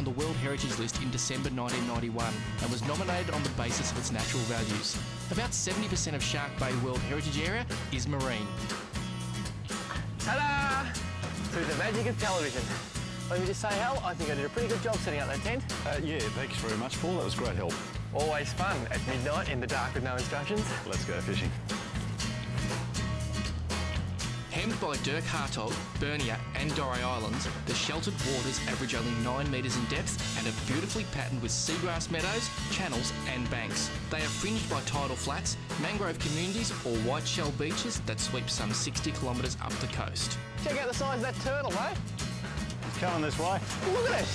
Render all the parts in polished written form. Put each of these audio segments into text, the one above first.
on the World Heritage List in December 1991 and was nominated on the basis of its natural values. About 70% of Shark Bay World Heritage Area is marine. Ta-da! Through the magic of television. Let me just say, Hal, I think I did a pretty good job setting up that tent. Yeah, thanks very much, Paul. That was great help. Always fun at midnight in the dark with no instructions. Let's go fishing. Hemmed by Dirk Hartog, Bernier and Dorey Islands, the sheltered waters average only 9 metres in depth and are beautifully patterned with seagrass meadows, channels and banks. They are fringed by tidal flats, mangrove communities or white shell beaches that sweep some 60 kilometres up the coast. Check out the size of that turtle, eh? It's coming this way. Look at it!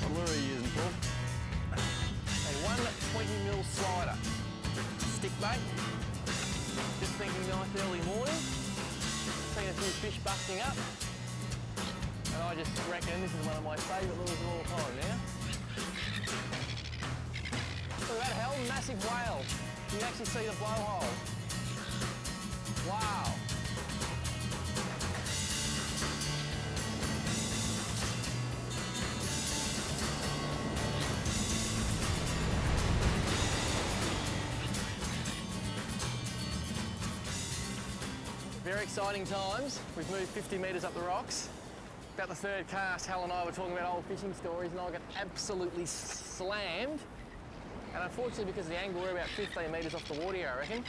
What lure are you using, Paul? A 120mm slider. Stick bait. Just thinking nice early morning. Seen a few fish busting up. And I just reckon this is one of my favourite lures of all time now. Look at that, Hal, massive whale. You can actually see the blowhole. Wow. Very exciting times. We've moved 50 metres up the rocks. About the third cast, Hal and I were talking about old fishing stories and I got absolutely slammed. And unfortunately, because of the angle, we're about 15 metres off the water here, I reckon.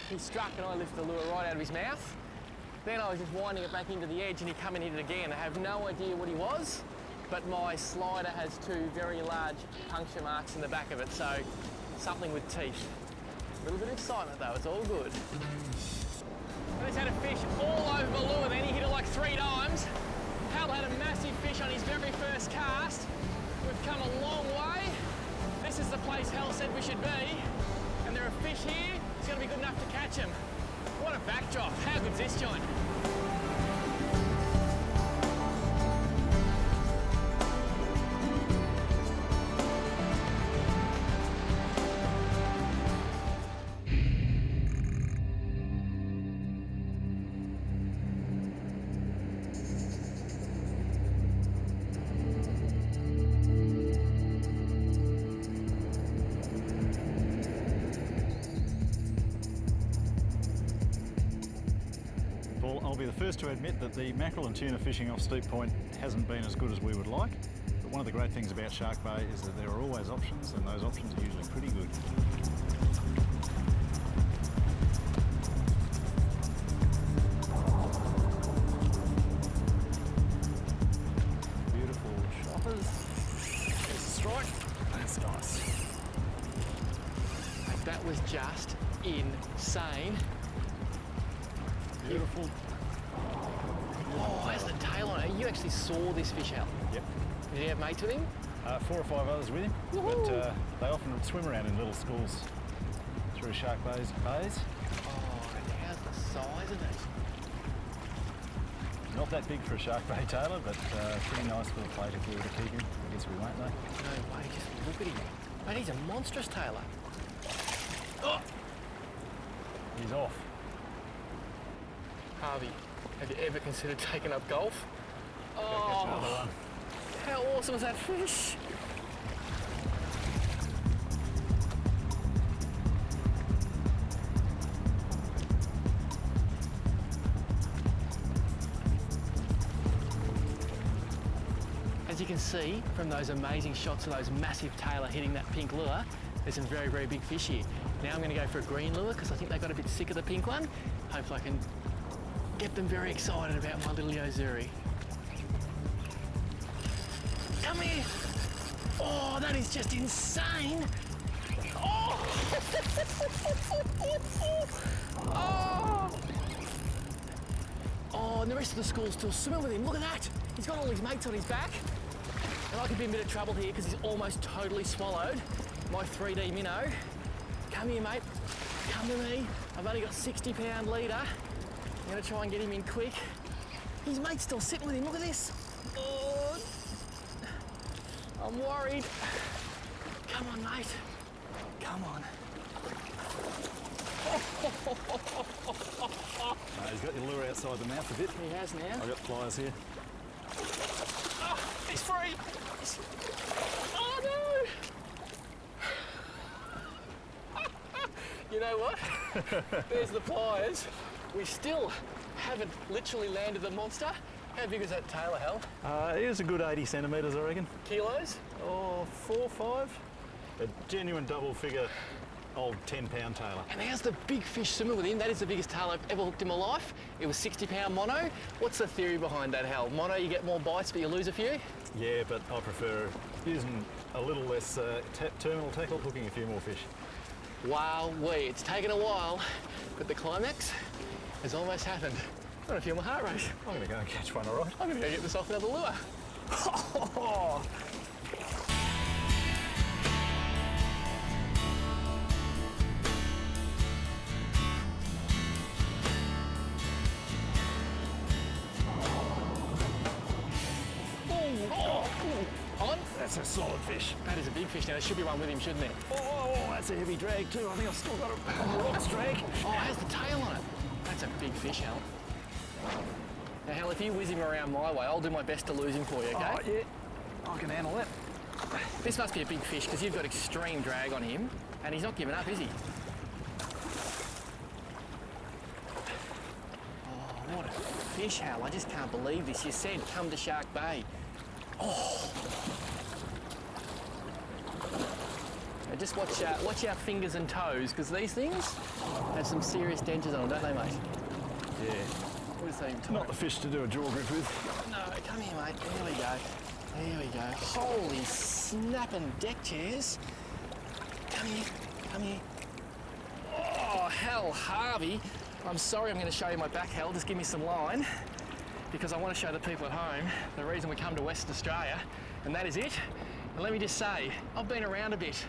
He struck and I lifted the lure right out of his mouth. Then I was just winding it back into the edge and he come and hit it again. I have no idea what he was, but my slider has 2 very large puncture marks in the back of it, so something with teeth. A little bit of excitement though, it's all good. I just had a fish all over the lure then, he hit it like 3 times. Hal had a massive fish on his very first cast. We've come a long way. This is the place Hal said we should be. And there are fish here, it's going to be good enough to catch them. What a backdrop, how good's this joint? I'll be the first to admit that the mackerel and tuna fishing off Steep Point hasn't been as good as we would like. But one of the great things about Shark Bay is that there are always options, and those options are usually pretty good. Beautiful shoppers. There's a strike. That's nice. That was just insane. Beautiful. Oh, there's the tail on it. You actually saw this fish, Hal? Yep. Did you have mates with him? 4 or 5 others with him, but they often swim around in little schools through Shark Bay's bays. Oh, and how's the size of it? Not that big for a Shark Bay tailor, but pretty nice for the plate if we were to keep him. I guess we won't though. No way, just look at him. Mate, he's a monstrous tailor. Oh! He's off. Harvey, have you ever considered taking up golf? Catch another one. How awesome is that fish? As you can see from those amazing shots of those massive tailor hitting that pink lure, there's some very, very big fish here. Now I'm going to go for a green lure because I think they got a bit sick of the pink one. Hopefully I can get them very excited about my little Yozuri. Come here! Oh, that is just insane! Oh! Oh! Oh, and the rest of the school's still swimming with him. Look at that! He's got all his mates on his back. And I could be in a bit of trouble here because he's almost totally swallowed my 3D minnow. Come here, mate. Come to me. I've only got 60-pound leader. I'm going to try and get him in quick. His mate's still sitting with him. Look at this. Oh, I'm worried. Come on, mate. Come on. He's got your lure outside the mouth a bit. He has now. I've got pliers here. Oh, he's free. Oh no! You know what? There's the pliers. We still haven't literally landed the monster. How big is that tailor, Hal? It is a good 80 centimetres, I reckon. Kilos? Oh, 4 or 5. A genuine double figure old 10-pound tailor. And how's the big fish swimming with him? That is the biggest tailor I've ever hooked in my life. It was 60-pound mono. What's the theory behind that, Hal? Mono, you get more bites, but you lose a few? Yeah, but I prefer using a little less terminal tackle, hooking a few more fish. Wow, it's taken a while, but the climax has almost happened. I'm gonna feel my heart race. I'm going to go and catch one, all right? I'm gonna go get myself another lure. On? That's a solid fish. That is a big fish now. There should be one with him, shouldn't there? Oh, that's a heavy drag too. I think I've still got a rocks drag. Oh, it has the tail on it. That's a big fish, Hal. Now, Hal, if you whiz him around my way, I'll do my best to lose him for you, okay? Oh, yeah. I can handle that. This must be a big fish because you've got extreme drag on him and he's not giving up, is he? Oh, what a fish, Hal. I just can't believe this. You said come to Shark Bay. Oh. Now just watch our fingers and toes because these things have some serious dentures on them, don't they, mate? Yeah. What is that? Not the fish to do a jaw grip with. No, come here, mate. There we go. There we go. Holy snapping deck chairs. Come here. Come here. Oh, Hal Harvey. I'm sorry I'm going to show you my back, Hal. Just give me some line because I want to show the people at home the reason we come to Western Australia, and that is it. And let me just say, I've been around a bit.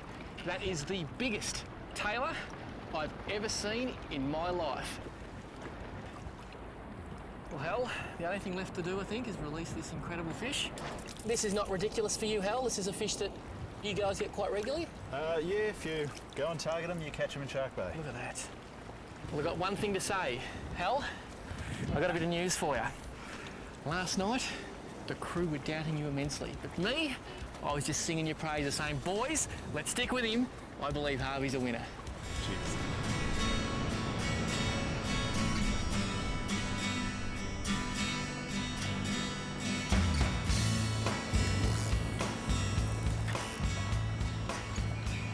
That is the biggest tailor I've ever seen in my life. Well, Hal, the only thing left to do, I think, is release this incredible fish. This is not ridiculous for you, Hal. This is a fish that you guys get quite regularly. Yeah, if you go and target them, you catch them in Shark Bay. Look at that. Well, I've got one thing to say. Hal, I've got a bit of news for you. Last night, the crew were doubting you immensely, but me, I was just singing your praises, saying, boys, let's stick with him. I believe Harvey's a winner. Cheers.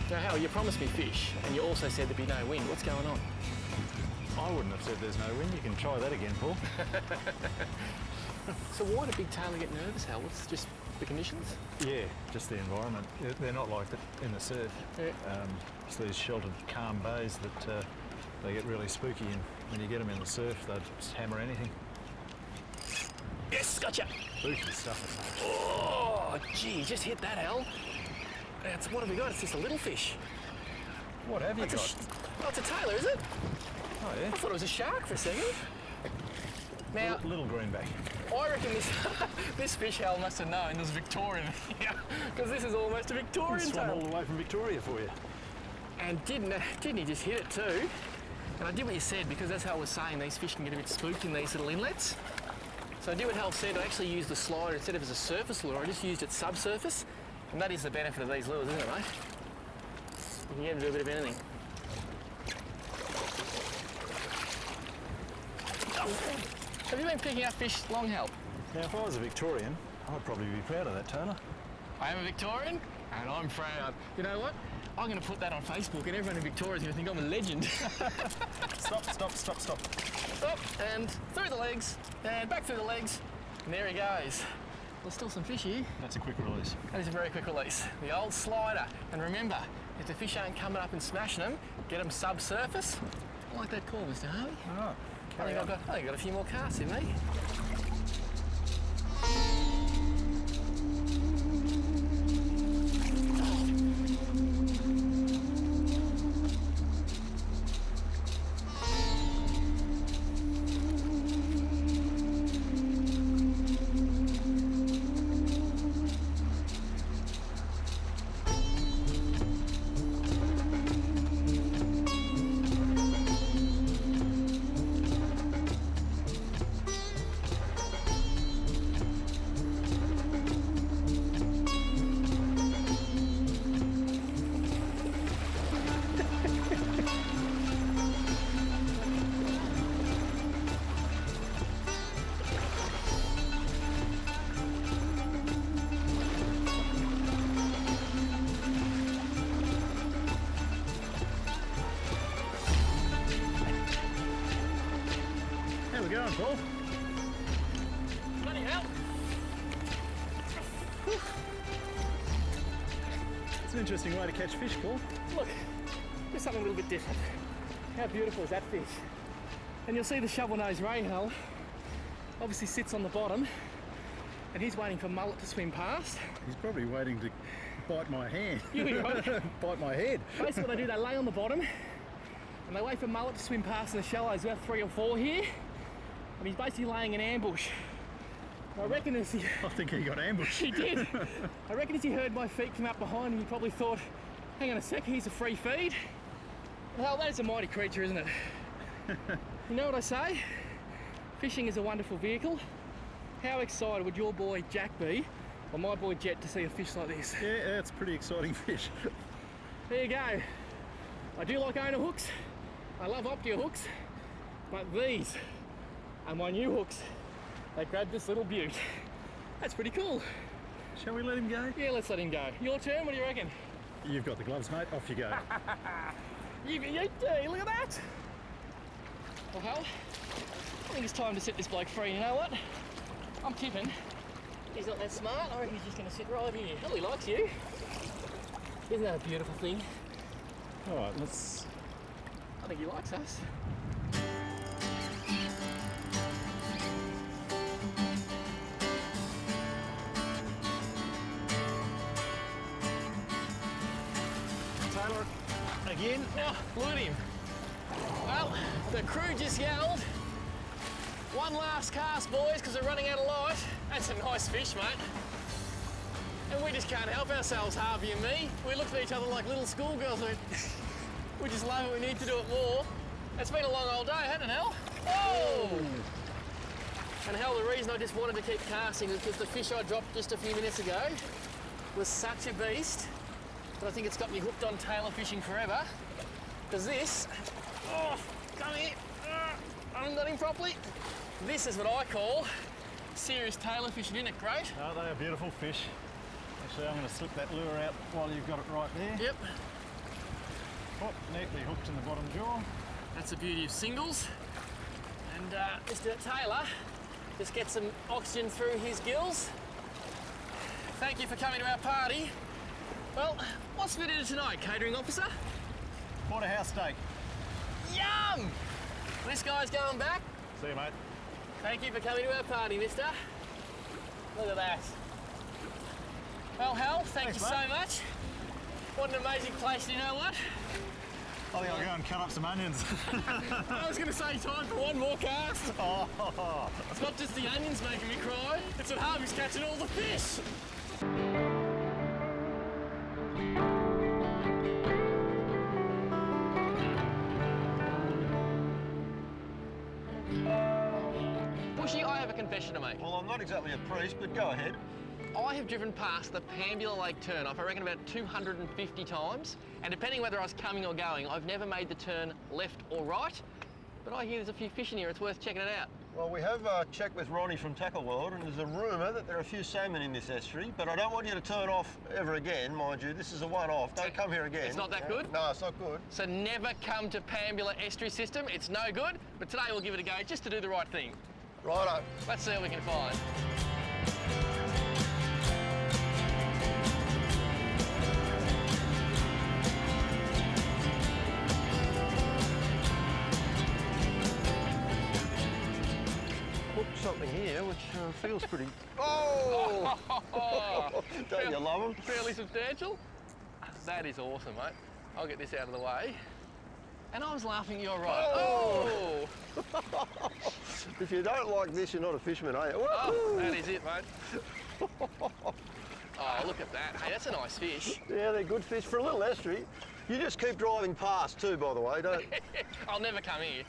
Now, Hal, you promised me fish, and you also said there'd be no wind. What's going on? I wouldn't have said there's no wind. You can try that again, Paul. So why do big tailor get nervous, Hal? What's just the conditions? Yeah, just the environment. They're not like that in the surf. Yeah. It's these sheltered, calm bays that they get really spooky, and when you get them in the surf, they just hammer anything. Yes, gotcha. Spooky stuff. Oh, gee, just hit that, Hal. That's, what have we got? It's just a little fish. What have you got? Oh, it's a tailor, is it? Oh, yeah. I thought it was a shark for a second. Now, Little greenback. I reckon this fish, Hal, must have known this Victorian here, because this is almost a Victorian Swam all tail. the way from Victoria for you. And didn't he just hit it too? And I did what you said, because that's how I was saying, these fish can get a bit spooked in these little inlets. So I did what Hal said. I actually used the slider instead of as a surface lure. I just used it subsurface, and that is the benefit of these lures, isn't it, mate? You can get them to do a bit of anything. Have you been picking up fish long, Hal? Now, if I was a Victorian, I'd probably be proud of that, Taylor. I am a Victorian, and I'm proud. You know what? I'm going to put that on Facebook, and everyone in Victoria is going to think I'm a legend. Stop. Stop, and through the legs, and back through the legs, and there he goes. There's still some fish here. That's a quick release. That is a very quick release. The old slider. And remember, if the fish aren't coming up and smashing them, get them subsurface. I like that call, Mr. Harvey. All right. I think I've got a few more casts in me. going, Paul? Bloody hell! It's an interesting way to catch fish, Paul. Look, there's something a little bit different. How beautiful is that fish? And you'll see the shovel-nosed ray-hull obviously sits on the bottom, and he's waiting for mullet to swim past. He's probably waiting to bite my hand. You're right. Bite my head. Basically what they do, they lay on the bottom, and they wait for mullet to swim past in the shallows. We have 3 or 4 here, and he's basically laying an ambush. I reckon as he... I think he got ambushed. He did. I reckon as he heard my feet come up behind him, he probably thought, hang on a sec, here's a free feed. Well, that is a mighty creature, isn't it? You know what I say? Fishing is a wonderful vehicle. How excited would your boy Jack be, or my boy Jet, to see a fish like this? Yeah, it's a pretty exciting fish. There you go. I do like owner hooks. I love Optia hooks, but these are my new hooks. They grabbed this little beaut. That's pretty cool. Shall we let him go? Yeah, let's let him go. Your turn, what do you reckon? You've got the gloves, mate. Off you go. You do, look at that. Well, Hal, I think it's time to set this bloke free. You know what? I'm tipping he's not that smart. I reckon he's just going to sit right here. Well, he likes you. Isn't that a beautiful thing? All right, let's... I think he likes us. Tailor again. Oh, look at him. Well, the crew just yelled, one last cast, boys, because we're running out of light. That's a nice fish, mate. And we just can't help ourselves, Harvey and me. We looked at each other like little schoolgirls. We just love it, we need to do it more. It's been a long old day, hasn't it, Hal? Oh! And Hal, the reason I just wanted to keep casting is because the fish I dropped just a few minutes ago was such a beast that I think it's got me hooked on tailor fishing forever. Because this, oh, come here, I haven't got him properly. This is what I call serious tailor fishing, isn't it great? No, they are beautiful fish. Actually, I'm going to slip that lure out while you've got it right there. Yep. Oh, neatly hooked in the bottom jaw. That's the beauty of singles. And Mr. Taylor just gets some oxygen through his gills. Thank you for coming to our party. Well, what's for dinner tonight, catering officer? Porterhouse steak. Yum! This guy's going back. See you, mate. Thank you for coming to our party, mister. Look at that. Well, Hal, thank you Thanks, so mate. much. What an amazing place, you know what? I think I'll go and cut up some onions. I was going to say time for one more cast. Oh. It's not just the onions making me cry, it's that Harvey's catching all the fish. Bushy, I have a confession to make. Well, I'm not exactly a priest, but go ahead. I have driven past the Pambula Lake turnoff, I reckon about 250 times, and depending whether I was coming or going, I've never made the turn left or right, but I hear there's a few fish in here, it's worth checking it out. Well, we have checked with Ronnie from Tackle World, and there's a rumour that there are a few salmon in this estuary, but I don't want you to turn off ever again, mind you. This is a one-off. Don't come here again. It's not that good? No, it's not good. So never come to Pambula Estuary System, it's no good, but today we'll give it a go just to do the right thing. Righto. Let's see what we can find. Hooked something here, which feels pretty... Oh! Don't you love them? Fairly substantial. That is awesome, mate. I'll get this out of the way. And I was laughing, you're right. Oh! If you don't like this, you're not a fisherman, are you? Oh, that is it, mate. Oh, look at that. Hey, that's a nice fish. Yeah, they're good fish for a little estuary. You just keep driving past too, by the way. Don't. I'll never come here.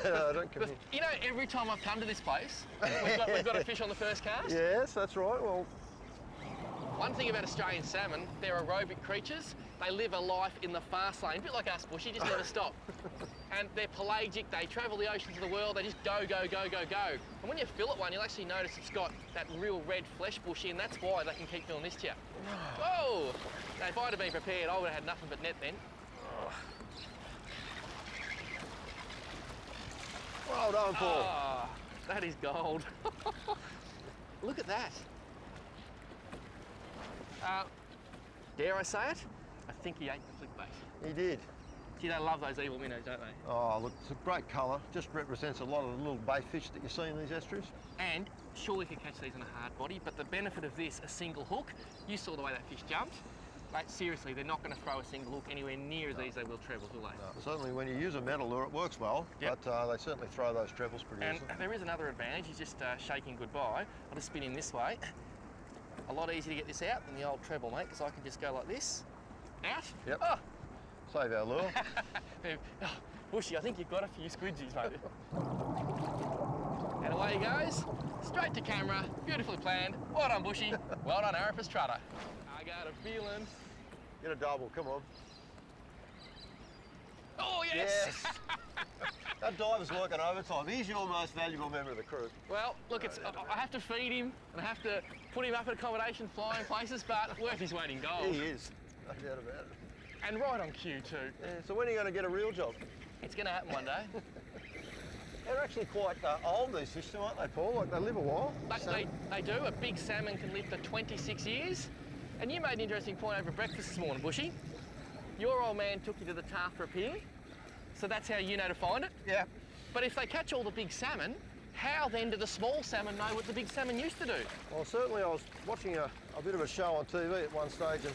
No, don't come here. You know, every time I've come to this place, we've got a fish on the first cast. Yes, that's right. Well, one thing about Australian salmon, they're aerobic creatures. They live a life in the fast lane, a bit like us, Bushy, just never stop. And they're pelagic, they travel the oceans of the world, they just go, go, go, go, go. And when you fillet one, you'll actually notice it's got that real red flesh, Bushy, and that's why they can keep doing this to you. Whoa! Now, if I'd have been prepared, I would have had nothing but net then. well done, Paul. Ah, That is gold. Look at that. Dare I say it? I think he ate the clickbait. He did. Gee, they love those evil minnows, don't they? Oh, look, it's a great colour. Just represents a lot of the little bait fish that you see in these estuaries. And sure, we could catch these on a hard body, but the benefit of this, a single hook, you saw the way that fish jumped. Like, seriously, they're not going to throw a single hook anywhere near as easy they will trebles, will they? No, certainly when you use a metal lure, it works well, Yep. but they certainly throw those trebles pretty And easily. there is another advantage, he's just shaking goodbye. I'll just spin him this way. A lot easier to get this out than the old treble, mate, because I can just go like this. Out. Yep. Oh. Save our lure. Oh, Bushy, I think you've got a few squidgies, mate. And away he goes, straight to camera, beautifully planned. Well done, Bushy. Well done, IFISH Trotter. I got a feeling. Get a double, come on. Oh, yes! Yes! That diver's working overtime. He's your most valuable member of the crew. Well, look, I have to feed him and I have to put him up at accommodation, flying places, but worth his weight in gold. He is, no doubt about it. And right on cue too. Yeah, so when are you going to get a real job? It's going to happen one day. They're actually quite old, these fish, aren't they, Paul? Like, they live a while. They do. A big salmon can live for 26 years. And you made an interesting point over breakfast this morning, Bushy. Your old man took you to the Taff for a ping, so that's how you know to find it. Yeah. But if they catch all the big salmon, how then do the small salmon know what the big salmon used to do? Well, certainly I was watching a bit of a show on TV at one stage, and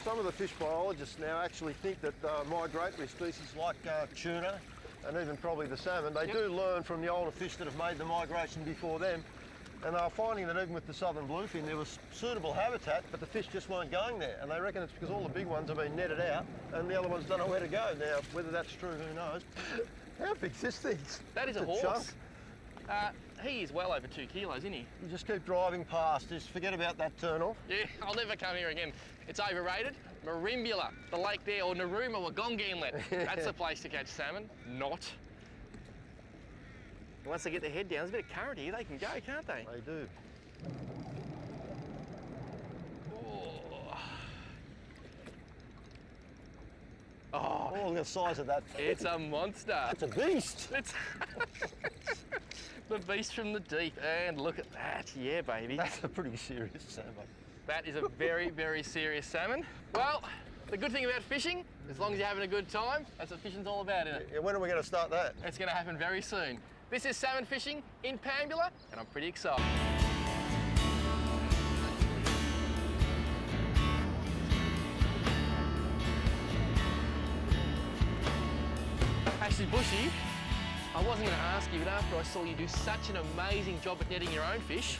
some of the fish biologists now actually think that migratory species like tuna and even probably the salmon, they do learn from the older fish that have made the migration before them. And they were finding that even with the southern bluefin, there was suitable habitat, but the fish just weren't going there. And they reckon it's because all the big ones have been netted out and the other ones don't know where to go. Now, whether that's true, who knows? How big's this thing? That is a horse. He is well over 2 kilos, isn't he? You just keep driving past, just forget about that turn off. Yeah, I'll never come here again. It's overrated. Marimbula, the lake there, or Narooma Wagongga Inlet. That's the place to catch salmon. Not. Once they get their head down, there's a bit of current here, they can go, can't they? They do. Oh, Oh, look at the size of that. it's a monster. It's a beast. It's the beast from the deep. And look at that. Yeah, baby. That's a pretty serious salmon. That is a very, very serious salmon. Well, the good thing about fishing, as long as you're having a good time, that's what fishing's all about, isn't it? Yeah, when are we going to start that? It's going to happen very soon. This is salmon fishing in Pambula, and I'm pretty excited. Actually, Bushy, I wasn't going to ask you, but after I saw you do such an amazing job at netting your own fish,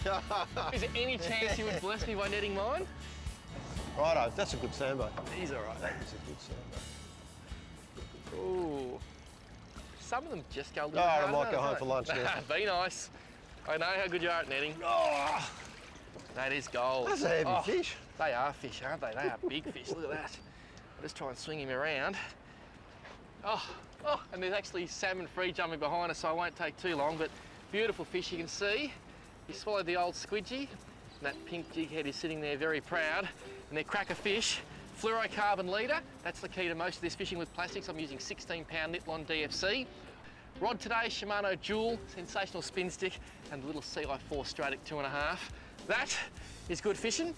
is there any chance you would bless me by netting mine? Righto, that's a good sambo. He's all right. That is a good sambo. Ooh. Some of them just go a little Oh, hard, I might go don't home they? for lunch now. Be nice. I know how good you are at netting. Oh, That is gold. that's a heavy fish. They are fish, aren't they? They are big fish. Look at that. I'll just try and swing him around. Oh, and there's actually salmon free jumping behind us, so I won't take too long, but beautiful fish you can see. He swallowed the old squidgy, and that pink jig head is sitting there very proud. And they're cracker fish. Fluorocarbon leader, that's the key to most of this fishing with plastics. I'm using 16-pound Nitlon DFC. Rod today, Shimano Jewel, sensational spin stick, and the little CI4 Stratic 2.5. That is good fishing.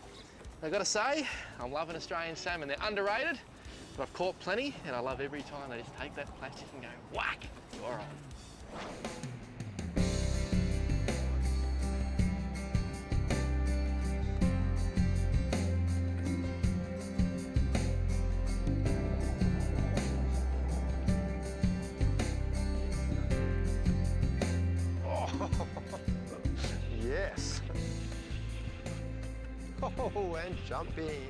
I've got to say, I'm loving Australian salmon. They're underrated, but I've caught plenty, and I love every time they just take that plastic and go whack, you're on. Yes. Oh, and jumping.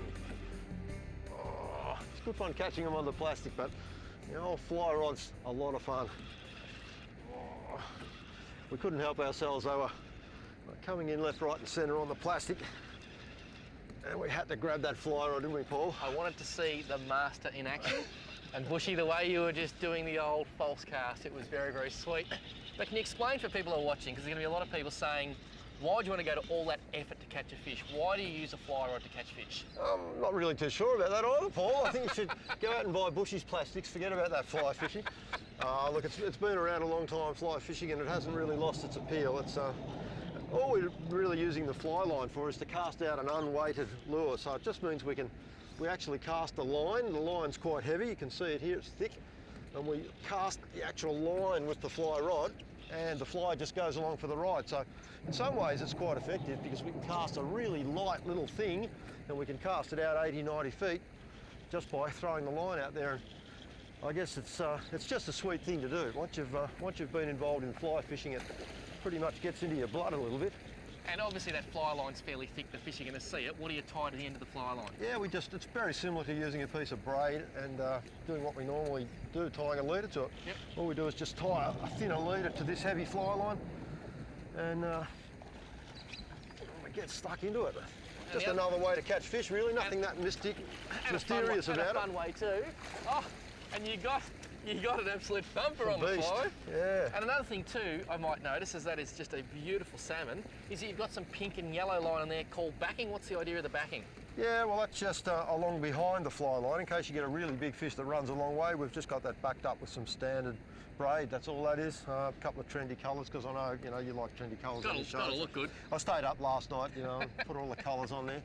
Oh, it's good fun catching them on the plastic, but the old fly rod's a lot of fun. Oh, we couldn't help ourselves. They were coming in left, right and centre on the plastic. And we had to grab that fly rod, didn't we, Paul? I wanted to see the master in action. And Bushy, the way you were just doing the old false cast, it was very, very sweet. But can you explain for people who are watching, because there's going to be a lot of people saying, Why do you want to go to all that effort to catch a fish? Why do you use a fly rod to catch fish? I'm not really too sure about that either, Paul. I think you should go out and buy Bushy's plastics, forget about that fly fishing. Look, it's been around a long time, fly fishing, and it hasn't really lost its appeal. It's all we're really using the fly line for is to cast out an unweighted lure. So it just means we actually cast the line. The line's quite heavy, you can see it here, it's thick. And we cast the actual line with the fly rod, and the fly just goes along for the ride. So in some ways it's quite effective because we can cast a really light little thing and we can cast it out 80, 90 feet just by throwing the line out there. And I guess it's just a sweet thing to do. Once you've been involved in fly fishing, it pretty much gets into your blood a little bit. And obviously that fly line's fairly thick, the fish are going to see it. What do you tie to the end of the fly line? Yeah, it's very similar to using a piece of braid and doing what we normally do, tying a leader to it. Yep. All we do is just tie a thinner leader to this heavy fly line and we get stuck into it. Just another way to catch fish, really. Nothing that mysterious about it. And a fun way too. Oh, and you got an absolute thumper on the fly. Yeah. And another thing too, I might notice, is that it's just a beautiful salmon, is that you've got some pink and yellow line in there called backing. What's the idea of the backing? Yeah, well, that's just along behind the fly line. In case you get a really big fish that runs a long way, we've just got that backed up with some standard braid. That's all that is. A couple of trendy colours, because I know you like trendy colours on your show. Got to look good. I stayed up last night, and put all the colours on there.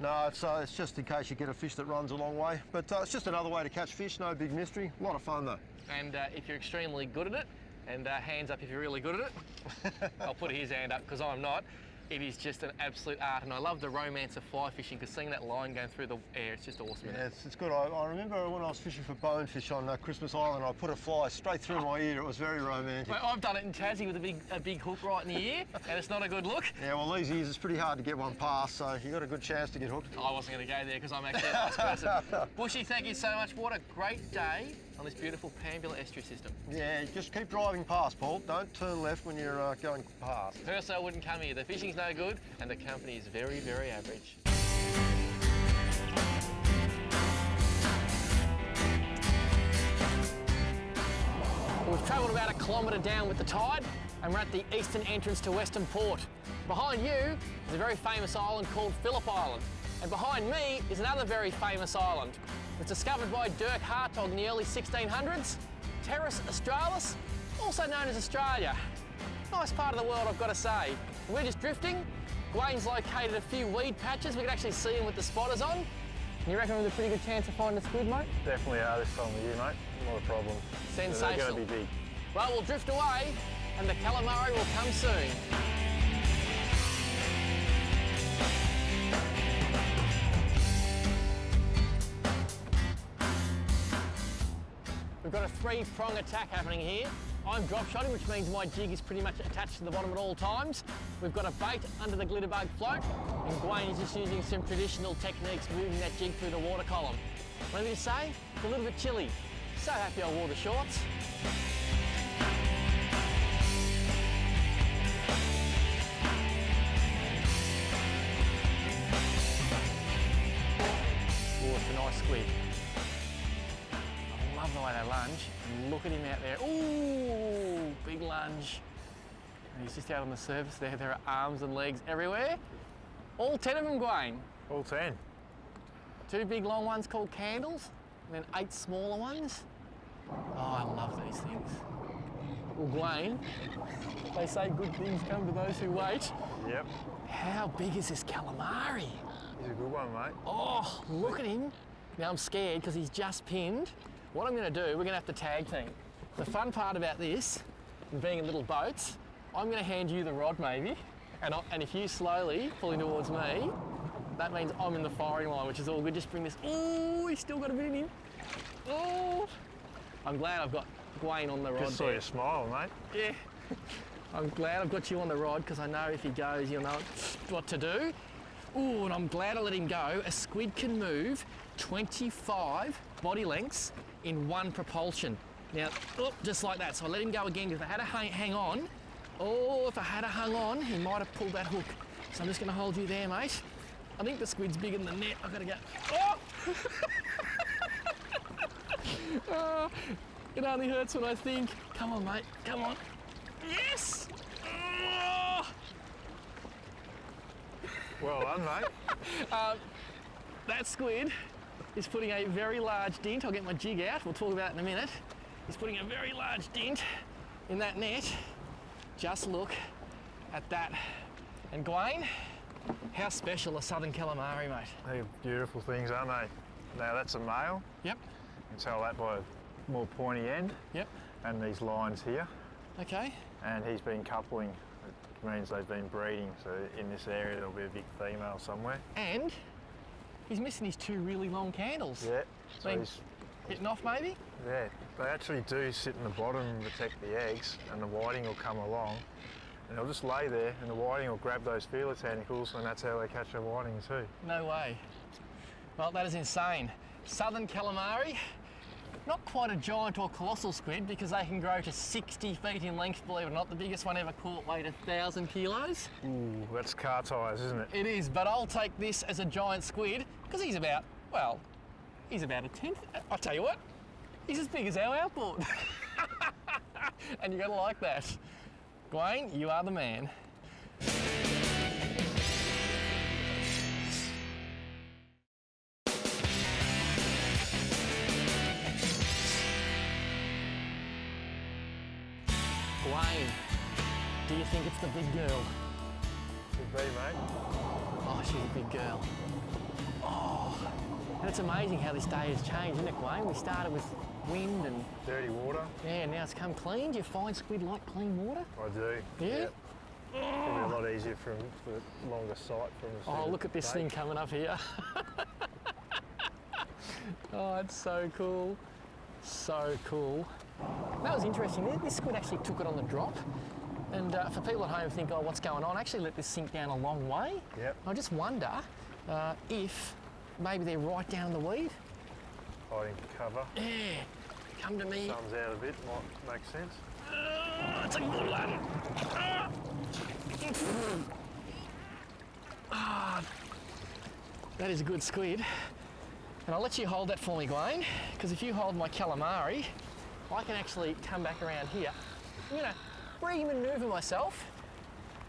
No, it's just in case you get a fish that runs a long way. But it's just another way to catch fish, no big mystery. A lot of fun though. And if you're extremely good at it, and hands up if you're really good at it. I'll put his hand up because I'm not. It is just an absolute art, and I love the romance of fly fishing because seeing that line going through the air, it's just awesome. Yeah, it's good. I remember when I was fishing for bonefish on Christmas Island, I put a fly straight through my ear. It was very romantic. Well, I've done it in Tassie with a big hook right in the ear, and it's not a good look. Yeah, well, these ears, it's pretty hard to get one past, so you've got a good chance to get hooked. I wasn't going to go there because I'm actually a nice person. Bushy, thank you so much. What a great day on this beautiful Pambula estuary system. Yeah, just keep driving past, Paul. Don't turn left when you're going past. Perso wouldn't come here. The fishing's no good, and the company is very, very average. We've travelled about 1 kilometre down with the tide, and we're at the eastern entrance to Western Port. Behind you is a very famous island called Phillip Island, and behind me is another very famous island. It was discovered by Dirk Hartog in the early 1600s, Terrace Australis, also known as Australia. Nice part of the world, I've got to say. We're just drifting. Wayne's located a few weed patches. We can actually see them with the spotters on. You reckon there's a pretty good chance of finding a squid, mate? Definitely are this time of year, mate. Not a problem. Sensational. They're going to be big. Well, we'll drift away and the calamari will come soon. We've got a three-prong attack happening here. I'm drop shotting, which means my jig is pretty much attached to the bottom at all times. We've got a bait under the glitterbug float, and Dwayne is just using some traditional techniques, moving that jig through the water column. What do you say? It's a little bit chilly. So happy I wore the shorts. Oh, it's a nice squid. I love the way they lunge. And look at him out there. Ooh, big lunge. And he's just out on the surface there. There are arms and legs everywhere. All 10 of them, Dwayne. All 10. 2 big long ones called candles, and then 8 smaller ones. Oh, I love these things. Well, Dwayne, they say good things come to those who wait. Yep. How big is this calamari? He's a good one, mate. Oh, look at him. Now I'm scared because he's just pinned. What I'm going to do, we're going to have to tag team. The fun part about this, and being in little boats, I'm going to hand you the rod maybe, and if you slowly pull in towards me, that means I'm in the firing line, which is all good. Just bring this. Ooh, he's still got a bit in him. Oh, I'm glad I've got Dwayne on the rod. Just saw you smile, mate. Yeah. I'm glad I've got you on the rod because I know if he goes, you'll know what to do. Ooh, and I'm glad I let him go. A squid can move 25 body lengths in one propulsion. Now, oh, just like that. So I let him go again because if I had to hang on, if I had to hung on, he might have pulled that hook. So I'm just going to hold you there, mate. I think the squid's bigger than the net. I've got to go. Oh! Oh, it only hurts when I think. Come on, mate. Come on. Yes! Oh! Well done, mate. That squid is putting a very large dent. I'll get my jig out, we'll talk about it in a minute. He's putting a very large dent in that net. Just look at that. And Gawain, how special are southern calamari, mate? They're beautiful things, aren't they? Now that's a male. Yep. You can tell that by a more pointy end. Yep. And these lines here. Okay. And he's been coupling. It means they've been breeding, so in this area there'll be a big female somewhere. And he's missing his two really long candles. Yeah. So he's hitting off maybe? Yeah, they actually do sit in the bottom and protect the eggs, and the whiting will come along and they'll just lay there and the whiting will grab those feeler tentacles, and that's how they catch their whiting too. No way. Well, that is insane. Southern calamari, not quite a giant or colossal squid because they can grow to 60 feet in length, believe it or not. The biggest one ever caught weighed 1,000 kilos. Ooh, that's car tyres, isn't it? It is, but I'll take this as a giant squid because he's about, well, he's about a tenth. I'll tell you what, he's as big as our outboard. And you're gonna like that. Gawain, you are the man. Gawain, do you think it's the big girl? Could be, mate. Oh, she's a big girl. Oh, and it's amazing how this day has changed, isn't it, Gawain? We started with wind and... Dirty water. Yeah, now it's come clean. Do you find squid like clean water? I do. Yeah? Probably a lot easier for longer sight from the Oh, look at this thing coming up here. Oh, it's so cool. So cool. That was interesting. This squid actually took it on the drop. And for people at home who think, oh, what's going on? I actually let this sink down a long way. Yep. I just wonder if maybe they're right down in the weed. Hiding cover. Yeah. Come to me. Sun's out a bit, might make sense. It's a good one. That is a good squid. And I'll let you hold that for me, Gawain, because if you hold my calamari, I can actually come back around here. I'm going to re-manoeuvre myself.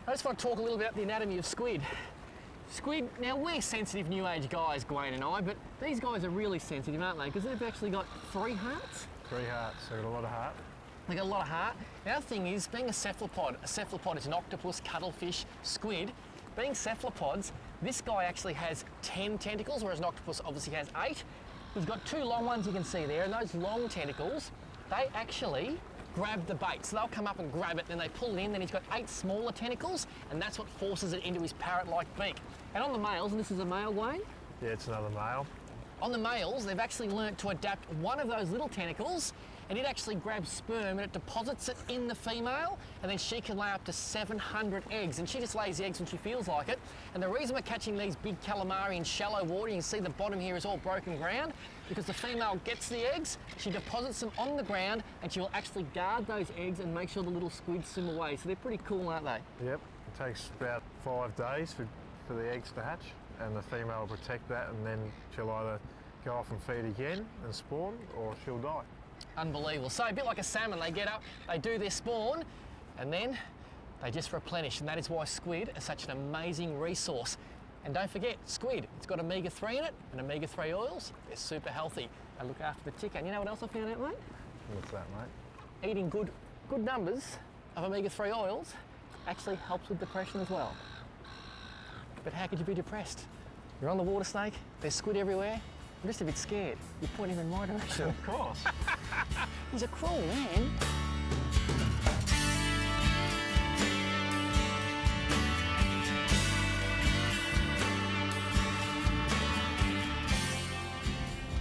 I just want to talk a little about the anatomy of squid. Squid, now we're sensitive new age guys, Gawain and I, but these guys are really sensitive, aren't they? Because they've actually got 3 hearts. 3 hearts, so got a lot of heart. They got a lot of heart. The other thing is, being a cephalopod is an octopus, cuttlefish, squid. Being cephalopods, this guy actually has 10 tentacles, whereas an octopus obviously has 8. He's got 2 long ones you can see there, and those long tentacles, they actually grab the bait. So they'll come up and grab it, then they pull it in, then he's got 8 smaller tentacles, and that's what forces it into his parrot-like beak. And on the males, and this is a male, Wayne? Yeah, it's another male. On the males, they've actually learnt to adapt one of those little tentacles, and it actually grabs sperm and it deposits it in the female, and then she can lay up to 700 eggs, and she just lays the eggs when she feels like it. And the reason we're catching these big calamari in shallow water, you can see the bottom here is all broken ground, because the female gets the eggs, she deposits them on the ground, and she will actually guard those eggs and make sure the little squids swim away. So they're pretty cool, aren't they? Yep, it takes about 5 days for the eggs to hatch, and the female will protect that, and then she'll either go off and feed again and spawn, or she'll die. Unbelievable. So a bit like a salmon, they get up, they do their spawn, and then they just replenish, and that is why squid are such an amazing resource. And don't forget, squid, it's got omega-3 in it, and omega-3 oils, they're super healthy. They look after the ticker. And you know what else I found out, mate? What's that, mate? Eating good numbers of omega-3 oils actually helps with depression as well. But how could you be depressed? You're on the water snake, there's squid everywhere. I'm just a bit scared. You're pointing in my direction. Of course. He's a cruel man.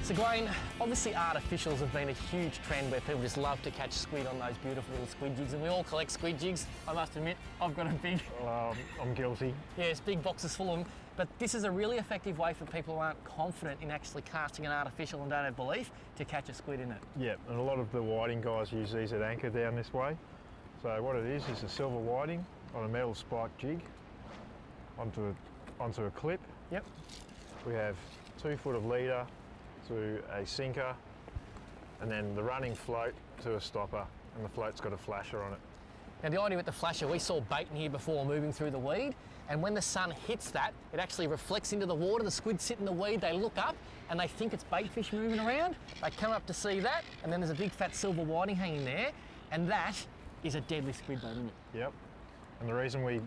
So Gawain, obviously artificials have been a huge trend where people just love to catch squid on those beautiful little squid jigs, and we all collect squid jigs. I must admit, I've got a big... I'm guilty. Yes, big boxes full of them. But this is a really effective way for people who aren't confident in actually casting an artificial and don't have belief to catch a squid in it. Yeah, and a lot of the whiting guys use these at anchor down this way. So what it is a silver whiting on a metal spike jig onto a clip. Yep. We have 2 foot of leader to a sinker, and then the running float to a stopper, and the float's got a flasher on it. Now the idea with the flasher, we saw bait in here before moving through the weed, and when the sun hits that, it actually reflects into the water. The squid sit in the weed, they look up and they think it's bait fish moving around. They come up to see that, and then there's a big fat silver whiting hanging there, and that is a deadly squid bait, isn't it? Yep. And the reason we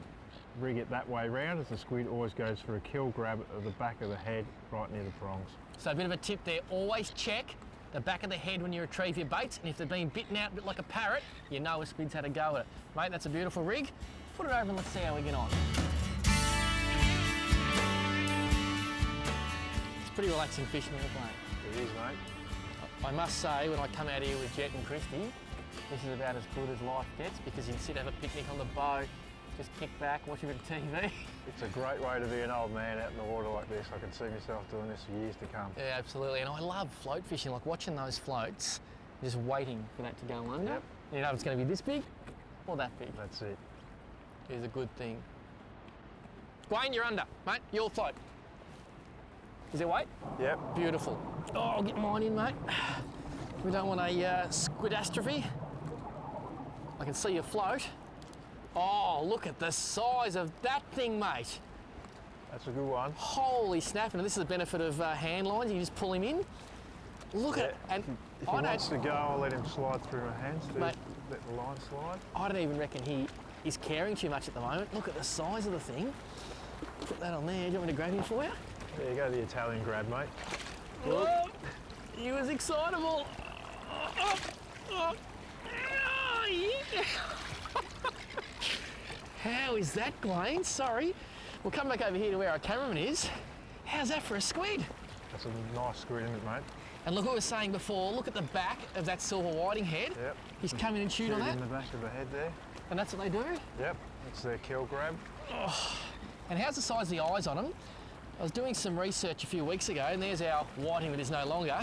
rig it that way round is the squid always goes for a kill grab at the back of the head right near the prongs. So a bit of a tip there, always check the back of the head when you retrieve your baits, and if they've been bitten out a bit like a parrot, you know a squid's had a go at it. Mate, that's a beautiful rig. Put it over and let's see how we get on. It's pretty relaxing fishing, isn't it? It is, mate. I must say, when I come out here with Jet and Christy, this is about as good as life gets, because you can sit, have a picnic on the boat, just kick back, watch a bit of TV. It's a great way to be an old man out in the water like this. I can see myself doing this for years to come. Yeah, absolutely. And I love float fishing, like watching those floats, just waiting for that to go under. Yep. You know if it's going to be this big or that big. That's it. Is a good thing. Wayne, you're under, mate. You'll float. Is there weight? Yep. Beautiful. Oh, I'll get mine in, mate. We don't want a squidastrophe. I can see you float. Oh, look at the size of that thing, mate. That's a good one. Holy snap. And this is the benefit of hand lines. You just pull him in. Look at it. And if he wants to go, I'll let him slide through my hands to mate, let the line slide. I don't even reckon he is caring too much at the moment. Look at the size of the thing. Put that on there. Do you want me to grab him for you? There you go, the Italian grab, mate. Oh, he was excitable. Oh, oh, oh, yeah. How is that, Glenn? Sorry. We'll come back over here to where our cameraman is. How's that for a squid? That's a nice squid, isn't it, mate? And look what we were saying before, look at the back of that silver whiting head. Yep. He's come in and chewed on that. in the back of the head there. And that's what they do? Yep, that's their kill grab. Oh. And how's the size of the eyes on them? I was doing some research a few weeks ago, and there's our whiting that is no longer.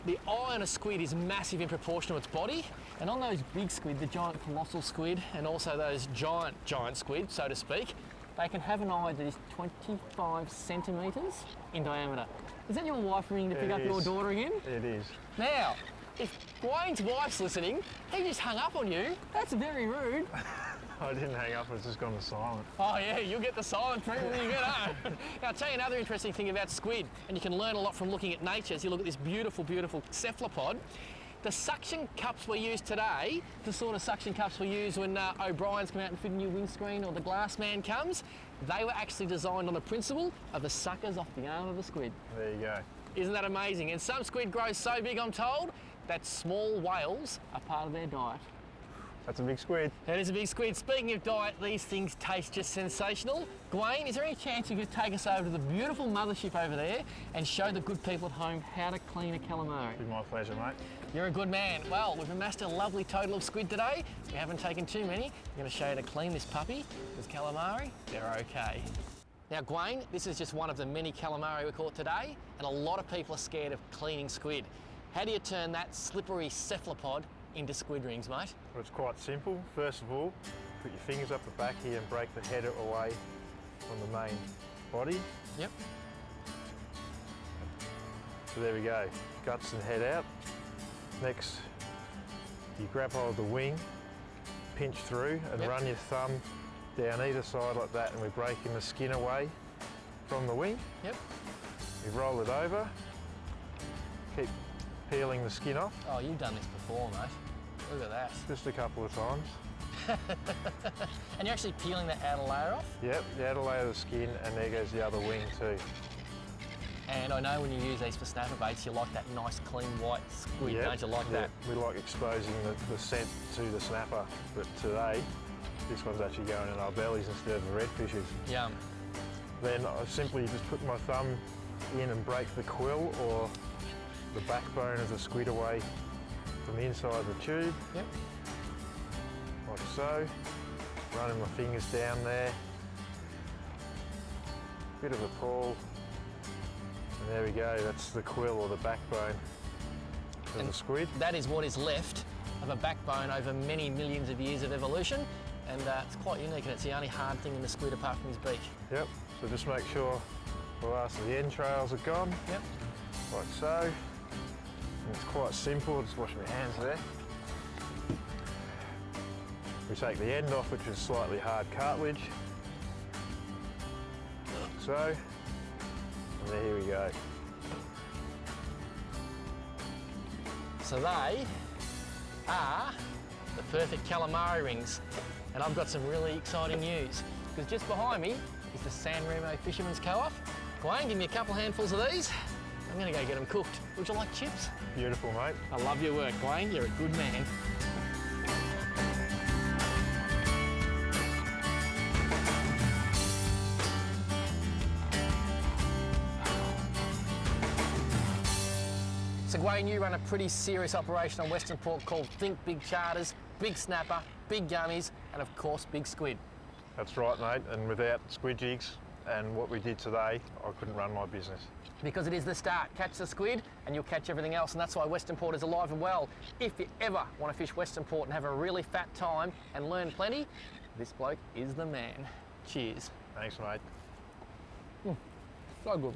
The eye on a squid is massive in proportion to its body, and on those big squid, the giant colossal squid, and also those giant squid, so to speak, they can have an eye that is 25 centimetres in diameter. Is that your wife ringing to pick up your daughter again? It is. Now, if Wayne's wife's listening, he just hung up on you. That's very rude. I didn't hang up, it's just gone to silent. Oh yeah, you'll get the silent treatment when you get home. Now I'll tell you another interesting thing about squid, and you can learn a lot from looking at nature as you look at this beautiful, beautiful cephalopod. The suction cups we use today, the sort of suction cups we use when O'Brien's come out and fit a new windscreen or the glass man comes, they were actually designed on the principle of the suckers off the arm of the squid. There you go. Isn't that amazing? And some squid grow so big, I'm told, that small whales are part of their diet. That's a big squid. That is a big squid. Speaking of diet, these things taste just sensational. Gawain, is there any chance you could take us over to the beautiful mothership over there and show the good people at home how to clean a calamari? It'd be my pleasure, mate. You're a good man. Well, we've amassed a lovely total of squid today. We haven't taken too many. I'm going to show you how to clean this puppy. Because calamari, they're okay. Now, Gawain, this is just one of the many calamari we caught today, and a lot of people are scared of cleaning squid. How do you turn that slippery cephalopod into squid rings, mate? Well, it's quite simple. First of all, put your fingers up the back here and break the head away from the main body. Yep. So there we go, guts and head out. Next, you grab hold of the wing, pinch through and run your thumb down either side like that, and we're breaking the skin away from the wing. Yep. You roll it over, keep peeling the skin off. Oh, you've done this before, mate. Look at that. Just a couple of times. And you're actually peeling that outer layer off? Yep, the outer layer of the skin, and there goes the other wing too. And I know when you use these for snapper baits, you like that nice, clean, white squid, don't you like that? We like exposing the scent to the snapper, but today, this one's actually going in our bellies instead of the redfishes. Yum. Then I simply just put my thumb in and break the quill or the backbone of the squid away from the inside of the tube. Yep. Like so. Running my fingers down there. Bit of a pull. And there we go, that's the quill or the backbone of the squid. That is what is left of a backbone over many millions of years of evolution, and it's quite unique, and it's the only hard thing in the squid apart from his beak. Yep, so just make sure the last of the entrails are gone. Yep. Like so. And it's quite simple, just wash my hands there. We take the end off, which is slightly hard cartilage. So, and there we go. So they are the perfect calamari rings. And I've got some really exciting news, because just behind me is the San Remo Fisherman's Co-op. Wayne, give me a couple handfuls of these. I'm gonna go get them cooked. Would you like chips? Beautiful, mate. I love your work, Wayne. You're a good man. So Wayne, you run a pretty serious operation on Western Port called Think Big Charters, Big Snapper, Big Gummies, and of course, Big Squid. That's right, mate. And without squid jigs and what we did today, I couldn't run my business. Because it is the start. Catch the squid and you'll catch everything else, and that's why Western Port is alive and well. If you ever want to fish Western Port and have a really fat time and learn plenty, this bloke is the man. Cheers. Thanks, mate. So good.